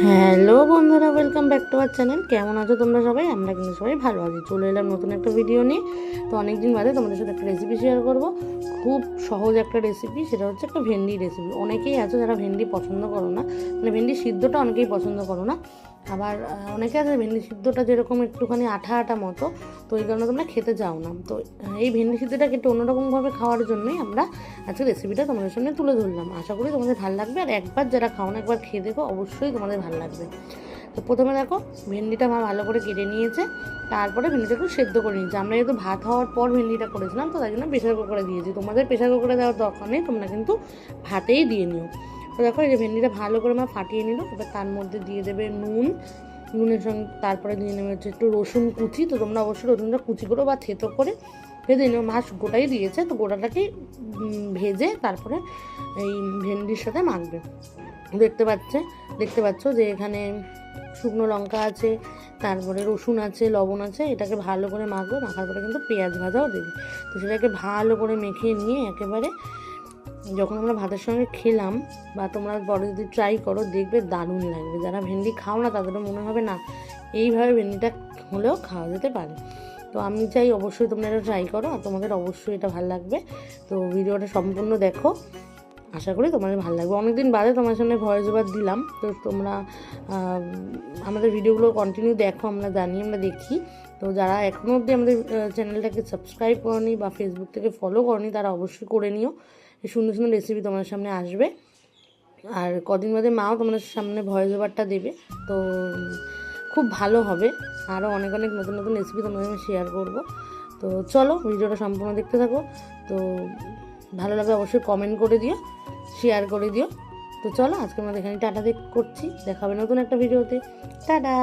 Hello বন্ধুরা, welcome back to our channel. কেমন আছো তোমরা সবাই? আমরা কিন্তু সবাই ভালো আছি। চলে এলাম নতুন একটা ভিডিও নিয়ে। তো অনেকদিন বাদে তোমাদের সাথে একটা রেসিপি শেয়ার করব। খুব সহজ একটা রেসিপি, সেটা হচ্ছে একটা ভেন্ডি রেসিপি। অনেকেই আছে যারা ভেন্ডি পছন্দ করো না, মানে ভেন্ডি সিদ্ধটা অনেকেই পছন্দ করো না। আবার অনেকে আছে ভেন্ডি সিদ্ধটা যেরকম একটুখানি আঠা আঠা মতো, তো এই কারণে তোমরা খেতে চাও না। তো এই ভেন্ডি সিদ্ধটাকে একটু অন্যরকমভাবে খাওয়ার জন্যই আমরা আজকে রেসিপিটা তোমাদের সামনে তুলে ধরলাম। আশা করি তোমাদের ভালো লাগবে, আর একবার যারা খাও না একবার খেয়ে দেখো, অবশ্যই তোমাদের ভালো লাগবে। তো প্রথমে দেখো, ভেন্ডিটা মা ভালো করে কেটে নিয়েছে, তারপরে ভেন্ডিটা একটু সেদ্ধ করে নিয়েছে। আমরা যেহেতু ভাত হওয়ার পর ভেন্ডিটা করেছিলাম, তো তাই জন্য প্রেশার কুকারে দিয়েছি। তোমাদের প্রেশার কুকারে দেওয়ার দরকার নেই, তোমরা কিন্তু ভাতেই দিয়ে নিও। তো দেখো, এই যে ভেন্ডিটা ভালো করে মা ফাটিয়ে নিল। এবার তার মধ্যে দিয়ে দেবে নুনের সঙ্গে, তারপরে দিয়ে নেবে হচ্ছে একটু রসুন কুচি। তো তোমরা অবশ্যই রসুনটা কুচি করো বা থেতো করে ভেজে নিও। মাছ গোটাই দিয়েছে, তো গোটাটাকে ভেজে তারপরে এই ভেন্ডির সাথে মাখবে। দেখতে পাচ্ছ যে এখানে শুকনো লঙ্কা আছে, তারপরে রসুন আছে, লবণ আছে। এটাকে ভালো করে মাখবো। মাখার পরে কিন্তু পেঁয়াজ ভাজাও দেবে। তো সেটাকে ভালো করে মেখে নিয়ে একেবারে যখন আমরা ভাতের সঙ্গে খেলাম, বা তোমরা পরে যদি ট্রাই করো দেখবে দারুণ লাগবে। যারা ভেন্ডি খাও না তাদেরও মনে হবে না এইভাবে ভেন্ডিটা হলেও খাওয়া যেতে পারে। তো আমি চাই অবশ্যই তোমরা এটা ট্রাই করো, আর তোমাদের অবশ্যই এটা ভালো লাগবে। তো ভিডিওটা সম্পূর্ণ দেখো, আশা করি তোমাদের ভালো লাগবে। অনেকদিন বাদে তোমার সামনে ভয়েস ওভার দিলাম, তো তোমরা আমাদের ভিডিওগুলো কন্টিনিউ দেখো, আমরা জানি, আমরা দেখি। তো যারা এখনও অবধি আমাদের চ্যানেলটাকে সাবস্ক্রাইব করনি বা ফেসবুক থেকে ফলো করনি, তারা অবশ্যই করে নিও। এই সুন্দর সুন্দর রেসিপি তোমার সামনে আসবে। আর কদিন বাদে মাও তোমাদের সামনে ভয়েস ওভারটা দেবে, তো খুব ভালো হবে। আরও অনেক অনেক নতুন নতুন রেসিপি তোমাদের আমি শেয়ার করবো। তো চলো, ভিডিওটা সম্পূর্ণ দেখতে থাকো। তো ভালো লাগে অবশ্যই কমেন্ট করে দিও, শেয়ার করে দিও। তো চলো, আজকে আমরা এখানে টাটা করছি। দেখাবে নতুন একটা ভিডিওতে। টাটা।